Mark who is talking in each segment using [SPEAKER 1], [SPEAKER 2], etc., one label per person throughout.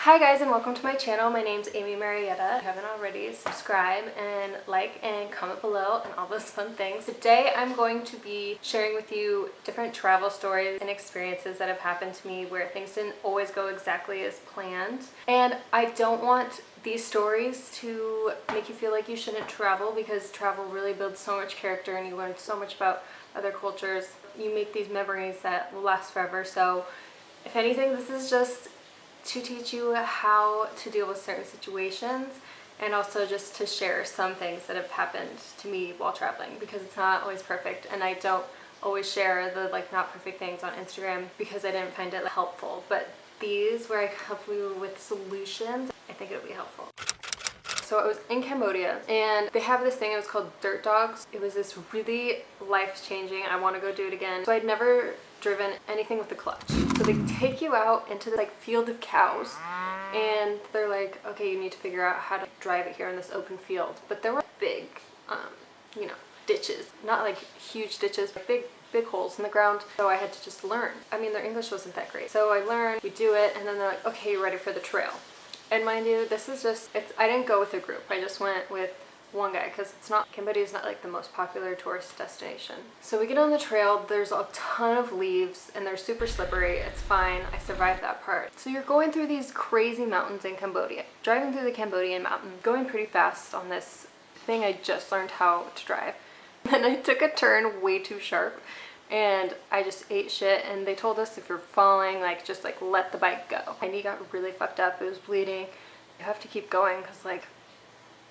[SPEAKER 1] Hi guys and welcome to my channel. My name's Marietta. If you haven't already, subscribe and like and comment below and all those fun things. Today I'm going to be sharing with you different travel stories and experiences that have happened to me where things didn't always go exactly as planned. And I don't want these stories to make you feel like you shouldn't travel, because travel really builds so much character and you learn so much about other cultures. You make these memories that will last forever. So if anything, this is just to teach you how to deal with certain situations, and also just to share some things that have happened to me while traveling, because it's not always perfect and I don't always share the not perfect things on Instagram because I didn't find it helpful. But these, where I help you with solutions, I think it'll be helpful. So I was in Cambodia and they have this thing, it was called dirt dogs. It was this really life-changing, I want to go do it again. So I'd never driven anything with the clutch. So they take you out into the field of cows and they're like, okay, you need to figure out how to drive it here in this open field. But there were big, ditches, not like huge ditches, but big holes in the ground. So I had to just learn. I mean, their English wasn't that great. So I learned, we do it, and then they're like, okay, you're ready for the trail. And mind you, this is just, I didn't go with a group. I just went with one guy, because Cambodia is not like the most popular tourist destination. So we get on the trail, there's a ton of leaves and they're super slippery. It's fine, I survived that part. So you're going through these crazy mountains in Cambodia, driving through the Cambodian mountain, going pretty fast on this thing I just learned how to drive. Then I took a turn way too sharp and I just ate shit, and they told us if you're falling, just let the bike go. My knee got really fucked up, it was bleeding. You have to keep going because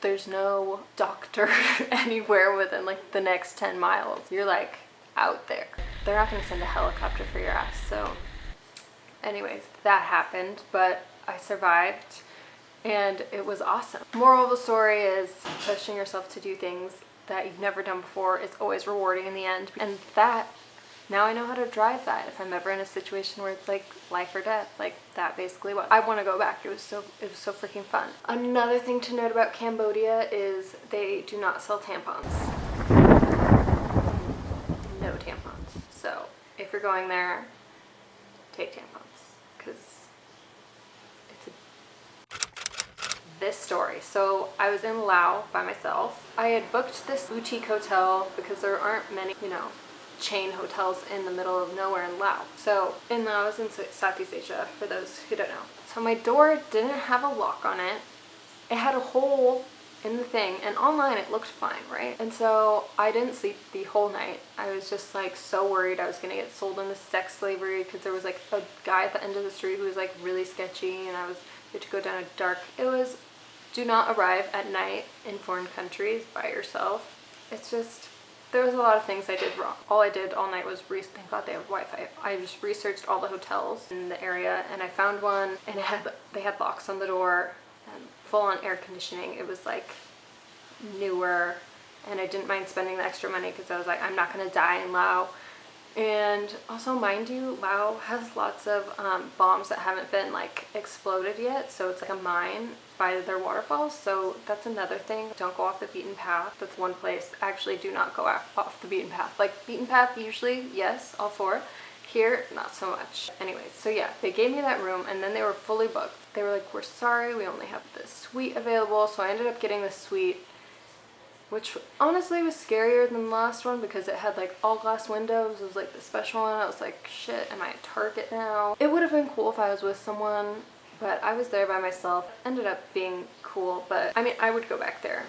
[SPEAKER 1] there's no doctor anywhere within the next 10 miles. You're out there. They're not gonna send a helicopter for your ass. So anyways, that happened, but I survived and it was awesome. Moral of the story is pushing yourself to do things that you've never done before is always rewarding in the end. And that, now I know how to drive that if I'm ever in a situation where it's life or death. That basically was. I want to go back. It was so freaking fun. Another thing to note about Cambodia is they do not sell tampons. No tampons. So if you're going there, take tampons, because this story. So I was in Laos by myself. I had booked this boutique hotel because there aren't many, chain hotels in the middle of nowhere in Laos. So in Laos, in Southeast Asia, for those who don't know. So my door didn't have a lock on it. It had a hole in the thing, and online it looked fine, right? And so I didn't sleep the whole night. I was just so worried I was gonna get sold into sex slavery, because there was a guy at the end of the street who was really sketchy, and you had to go down a dark. It was, do not arrive at night in foreign countries by yourself. It's just, there was a lot of things I did wrong. All I did all night was thank God they have Wi-Fi. I just researched all the hotels in the area, and I found one, and they had locks on the door and full-on air conditioning. It was newer, and I didn't mind spending the extra money because I was I'm not gonna die in Laos. And also, mind you, Laos has lots of bombs that haven't been exploded yet, so it's a mine by their waterfalls. So that's another thing. Don't go off the beaten path. That's one place. Actually, do not go off the beaten path. Beaten path, usually, yes, all for. Here, not so much. Anyways, so yeah, they gave me that room, and then they were fully booked. They were we're sorry, we only have this suite available. So I ended up getting the suite, which honestly was scarier than the last one because it had all glass windows. It was the special one. I was shit, am I at Target now? It would have been cool if I was with someone, but I was there by myself. Ended up being cool, but I mean, I would go back there.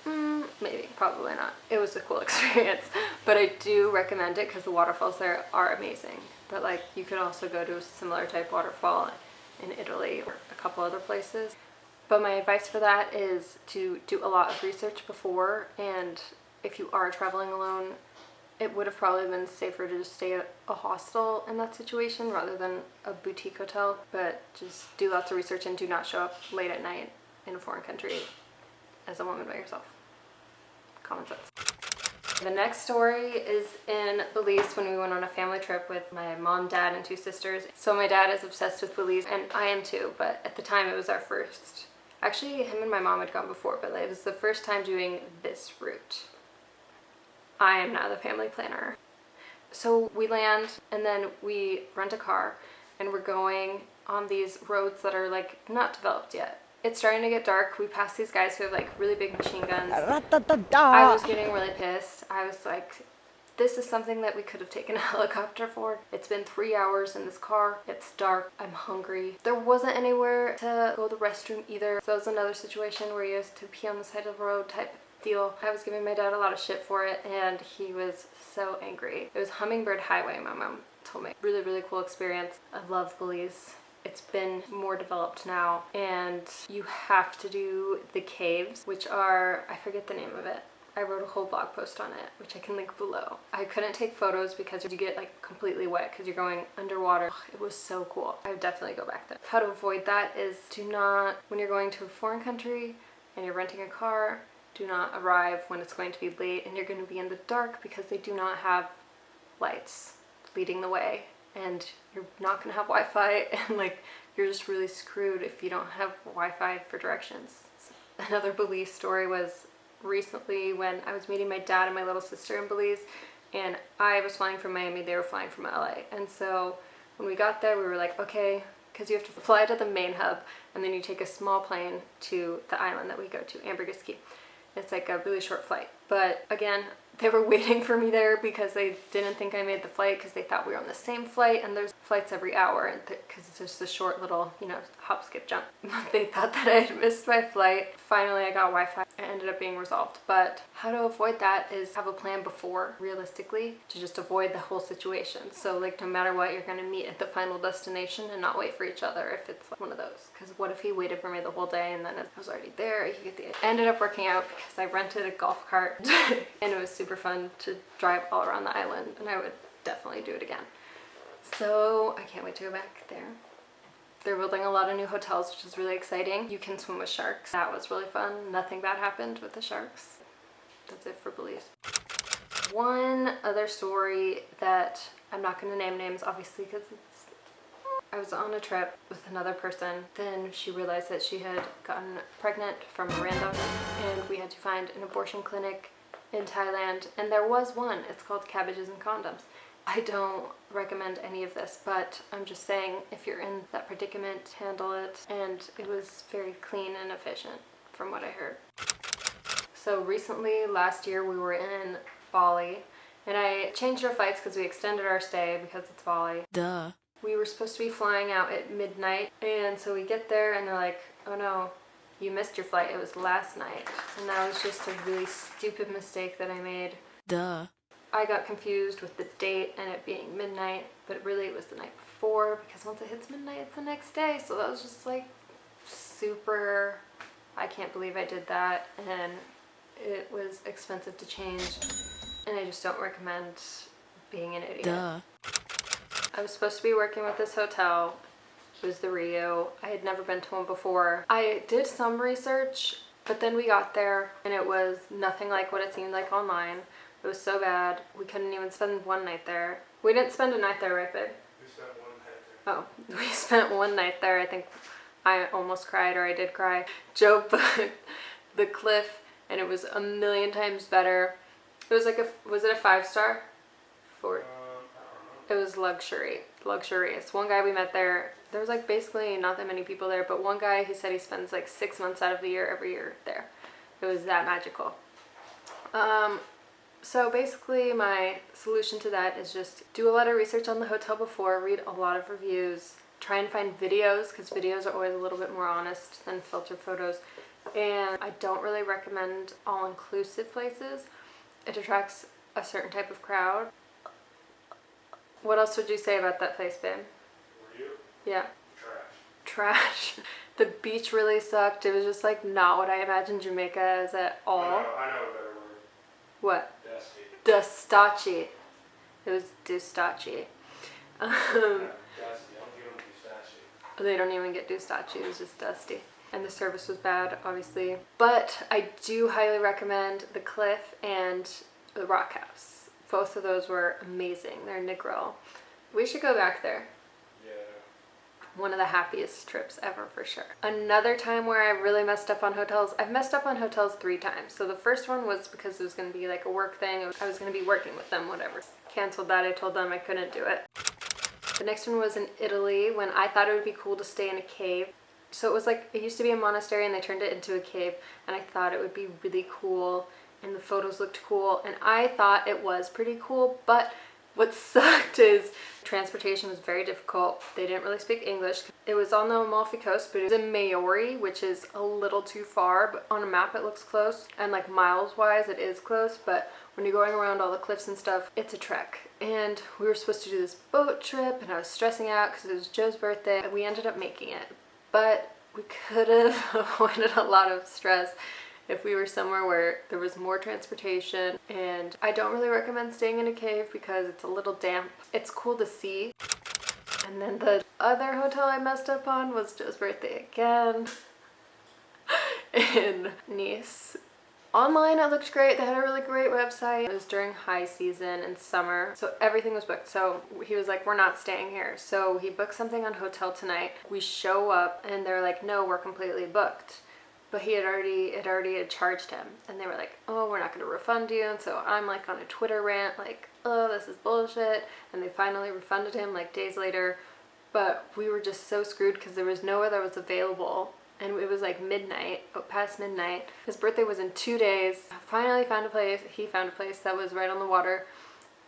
[SPEAKER 1] Maybe, probably not. It was a cool experience, but I do recommend it because the waterfalls there are amazing. But you could also go to a similar type waterfall in Italy or a couple other places. But my advice for that is to do a lot of research before, and if you are traveling alone, it would have probably been safer to just stay at a hostel in that situation rather than a boutique hotel. But just do lots of research and do not show up late at night in a foreign country as a woman by yourself. Common sense. The next story is in Belize when we went on a family trip with my mom, dad, and 2 sisters. So my dad is obsessed with Belize, and I am too, but at the time it was our first. Actually, him and my mom had gone before, but it was the first time doing this route. I am now the family planner. So we land, and then we rent a car, and we're going on these roads that are like not developed yet. It's starting to get dark. We pass these guys who have like really big machine guns. I was getting really pissed. I was like, this is something that we could have taken a helicopter for. It's been 3 hours in this car. It's dark. I'm hungry. There wasn't anywhere to go to the restroom either. So that was another situation where you have to pee on the side of the road type deal. I was giving my dad a lot of shit for it and he was so angry. It was Hummingbird Highway, my mom told me. Really, really cool experience. I love Belize. It's been more developed now and you have to do the caves, which are, I forget the name of it. I wrote a whole blog post on it, which I can link below. I couldn't take photos because you get like completely wet because you're going underwater. It was so cool. I would definitely go back there. How to avoid that is do not, when you're going to a foreign country and you're renting a car, do not arrive when it's going to be late and you're going to be in the dark because they do not have lights leading the way. And you're not gonna have Wi-Fi and like you're just really screwed if you don't have Wi-Fi for directions. Another Belize story was recently when I was meeting my dad and my little sister in Belize and I was flying from Miami, they were flying from LA. And so when we got there we were like, okay, because you have to fly to the main hub and then you take a small plane to the island that we go to, Ambergris. It's like a really short flight. But again, they were waiting for me there because they didn't think I made the flight because they thought we were on the same flight and there's flights every hour and because it's just a short little, you know, hop, skip, jump. They thought that I had missed my flight. Finally, I got Wi-Fi. It ended up being resolved. But how to avoid that is have a plan before, realistically, to just avoid the whole situation. So like no matter what, you're gonna meet at the final destination and not wait for each other if it's like one of those. Because what if he waited for me the whole day and then I was already there? I ended up working out because I rented a golf cart and it was super fun to drive all around the island and I would definitely do it again. So I can't wait to go back there. They're building a lot of new hotels, which is really exciting. You can swim with sharks. That was really fun. Nothing bad happened with the sharks. That's it for Belize. One other story that I'm not going to name names, obviously, because I was on a trip with another person. Then she realized that she had gotten pregnant from Miranda and we had to find an abortion clinic in Thailand. And there was one. It's called Cabbages and Condoms. I don't recommend any of this, but I'm just saying if you're in that predicament, handle it. And it was very clean and efficient from what I heard. So recently, last year, we were in Bali and I changed our flights because we extended our stay because it's Bali.
[SPEAKER 2] Duh.
[SPEAKER 1] We were supposed to be flying out at midnight and so we get there and they're like, oh no, you missed your flight. It was last night. And that was just a really stupid mistake that I made.
[SPEAKER 2] Duh.
[SPEAKER 1] I got confused with the date and it being midnight, but really it was the night before because once it hits midnight, it's the next day. So that was just like super, I can't believe I did that. And it was expensive to change and I just don't recommend being an idiot.
[SPEAKER 2] Duh.
[SPEAKER 1] I was supposed to be working with this hotel. It was the Rio. I had never been to one before. I did some research, but then we got there and it was nothing like what it seemed like online. It was so bad. We couldn't even spend one night there. We didn't spend a night there, right, babe?
[SPEAKER 3] We spent one night there.
[SPEAKER 1] Oh, we spent one night there. I think I almost cried or I did cry. Joe booked the cliff and it was a million times better. It was like was it a 5-star? It was luxurious. One guy we met there was like basically not that many people there, but one guy, he said he spends like 6 months out of the year every year there. It was that magical. So basically my solution to that is just do a lot of research on the hotel before, read a lot of reviews, try and find videos because videos are always a little bit more honest than filtered photos. And I don't really recommend all-inclusive places. It attracts a certain type of crowd. What else would you say about that place, babe?
[SPEAKER 3] Were you?
[SPEAKER 1] Yeah.
[SPEAKER 3] Trash.
[SPEAKER 1] The beach really sucked. It was just like not what I imagined Jamaica as at all.
[SPEAKER 3] I know a better word.
[SPEAKER 1] What?
[SPEAKER 3] Dusty.
[SPEAKER 1] Dustachi. It was dustachi.
[SPEAKER 3] Dusty. I don't give them Dustachi.
[SPEAKER 1] They don't even get dustachi. It was just dusty. And the service was bad, obviously. But I do highly recommend the Cliff and the Rock House. Both of those were amazing. They're Negril. We should go back there.
[SPEAKER 3] Yeah.
[SPEAKER 1] One of the happiest trips ever for sure. Another time where I really messed up on hotels. I've messed up on hotels 3 times. So the first one was because it was going to be like a work thing. I was going to be working with them, whatever. Canceled that. I told them I couldn't do it. The next one was in Italy when I thought it would be cool to stay in a cave. So it was like, it used to be a monastery and they turned it into a cave, and I thought it would be really cool and the photos looked cool, and I thought it was pretty cool, but what sucked is transportation was very difficult. They didn't really speak English. It was on the Amalfi Coast, but it was in Maori, which is a little too far, but on a map it looks close, and like miles wise it is close, but when you're going around all the cliffs and stuff, it's a trek. And we were supposed to do this boat trip and I was stressing out because it was Joe's birthday, and we ended up making it. But we could have avoided a lot of stress if we were somewhere where there was more transportation. And I don't really recommend staying in a cave because it's a little damp. It's cool to see. And then the other hotel I messed up on was Joe's birthday again in Nice. Online it looked great. They had a really great website. It was during high season in summer, so everything was booked. So he was like, we're not staying here. So he booked something on Hotel Tonight. We show up and they're like, no, we're completely booked. But it already had charged him, and they were like, oh, we're not going to refund you. And so I'm like on a Twitter rant like, oh, this is bullshit. And they finally refunded him like days later. But we were just so screwed because there was nowhere that was available. And it was like midnight, past midnight. His birthday was in 2 days. I finally found a place. He found a place that was right on the water.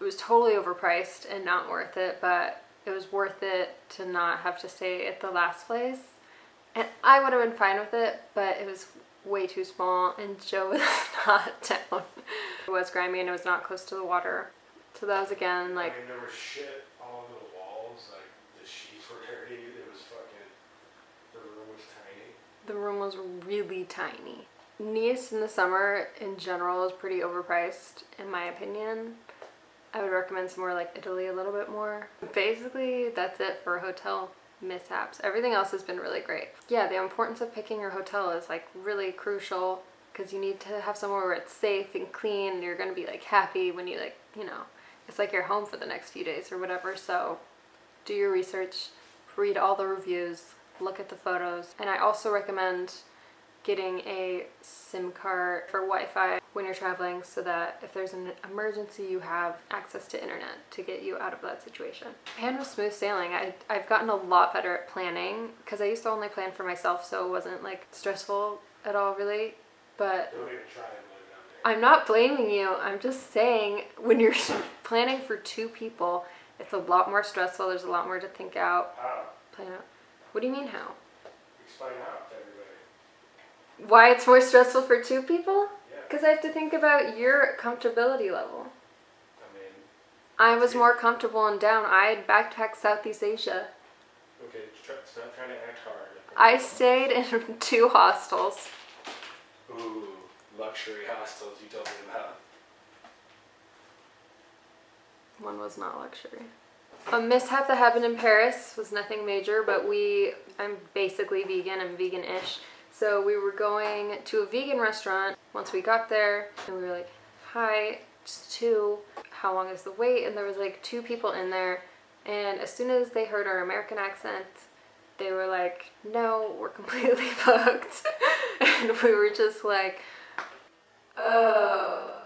[SPEAKER 1] It was totally overpriced and not worth it, but it was worth it to not have to stay at the last place. And I would have been fine with it, but it was way too small and Joe was not down. It was grimy and it was not close to the water. So that was again like...
[SPEAKER 3] I mean, there was shit all over the walls, like the sheets were dirty, it was fucking... The room was tiny.
[SPEAKER 1] The room was really tiny. Nice in the summer in general is pretty overpriced in my opinion. I would recommend somewhere like Italy a little bit more. Basically, that's it for hotel mishaps. Everything else has been really great. Yeah, the importance of picking your hotel is like really crucial because you need to have somewhere where it's safe and clean and you're going to be like happy when you like, you know, it's like you're home for the next few days or whatever. So do your research, read all the reviews, look at the photos. And I also recommend getting a SIM card for Wi-Fi when you're traveling so that if there's an emergency you have access to internet to get you out of that situation. And with smooth sailing, I've gotten a lot better at planning because I used to only plan for myself, so it wasn't like stressful at all really. But
[SPEAKER 3] Don't even try and live down there.
[SPEAKER 1] I'm not blaming you, I'm just saying when you're planning for 2 people, it's a lot more stressful, there's a lot more to think out, plan out. What do you mean how?
[SPEAKER 3] Explain out to everybody.
[SPEAKER 1] Why it's more stressful for 2 people?
[SPEAKER 3] Yeah.
[SPEAKER 1] Because I have to think about your comfortability level.
[SPEAKER 3] I mean...
[SPEAKER 1] I was more comfortable and down. I had backpacked Southeast Asia.
[SPEAKER 3] Okay, stop trying to act hard.
[SPEAKER 1] I stayed in 2 hostels.
[SPEAKER 3] Ooh, luxury hostels you told me about.
[SPEAKER 1] One was not luxury. A mishap that happened in Paris was nothing major, but I'm basically vegan, I'm vegan-ish. So we were going to a vegan restaurant once we got there, and we were like, hi, just 2, how long is the wait? And there was like 2 people in there, and as soon as they heard our American accent, they were like, no, we're completely booked. And we were just like, oh.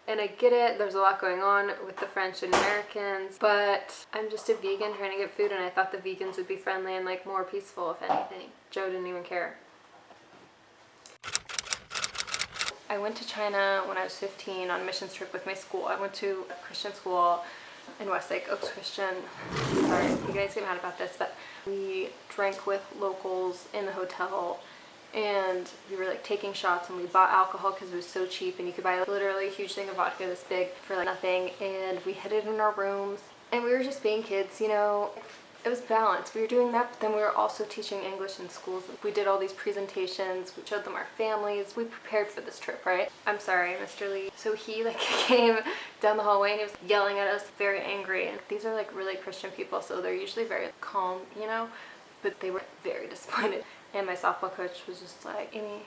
[SPEAKER 1] And I get it, there's a lot going on with the French and Americans, but I'm just a vegan trying to get food, and I thought the vegans would be friendly and like more peaceful if anything. Joe didn't even care. I went to China when I was 15 on a missions trip with my school. I went to a Christian school in Westlake, Oaks Christian. Sorry, you guys get mad about this, but we drank with locals in the hotel. And we were like taking shots, and we bought alcohol because it was so cheap, and you could buy like, literally a huge thing of vodka this big for like nothing, and we hid it in our rooms, and we were just being kids, you know. It was balanced. We were doing that, but then we were also teaching English in schools. We did all these presentations, we showed them our families, we prepared for this trip, right? I'm sorry, Mr. Lee. So he like came down the hallway and he was yelling at us, very angry, and these are like really Christian people, so they're usually very calm, you know, but they were very disappointed. And my softball coach was just like, Amy,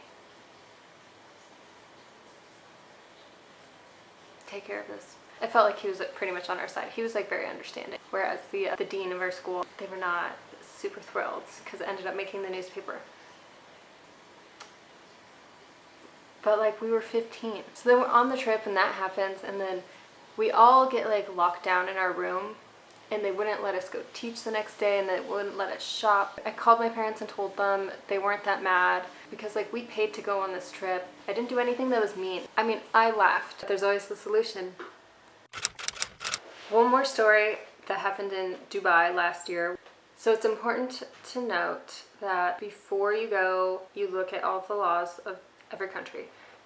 [SPEAKER 1] take care of this. I felt like he was like, pretty much on our side. He was like very understanding. Whereas the dean of our school, they were not super thrilled because it ended up making the newspaper. But like we were 15. So then we're on the trip and that happens, and then we all get like locked down in our room, and they wouldn't let us go teach the next day, and they wouldn't let us shop. I called my parents and told them. They weren't that mad because like we paid to go on this trip. I didn't do anything that was mean. I mean, I left. There's always the solution. One more story that happened in Dubai last year. So it's important to note that before you go, you look at all the laws of every country.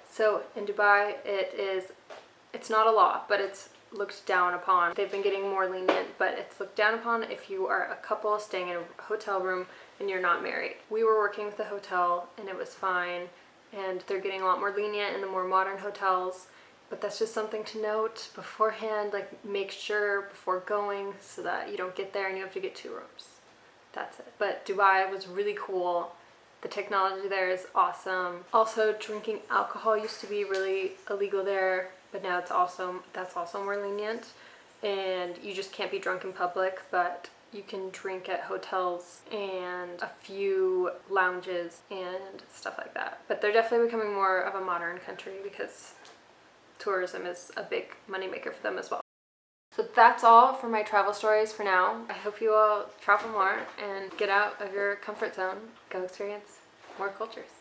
[SPEAKER 1] So in Dubai, it's not a law, but it's looked down upon. They've been getting more lenient, but it's looked down upon if you are a couple staying in a hotel room and you're not married. We were working with the hotel and it was fine, and they're getting a lot more lenient in the more modern hotels. But that's just something to note beforehand, like make sure before going so that you don't get there and you have to get 2 rooms. That's it. But Dubai was really cool. The technology there is awesome. Also, drinking alcohol used to be really illegal there, but now that's also more lenient. And you just can't be drunk in public, but you can drink at hotels and a few lounges and stuff like that. But they're definitely becoming more of a modern country because tourism is a big moneymaker for them as well. So that's all for my travel stories for now. I hope you all travel more and get out of your comfort zone. Go experience more cultures.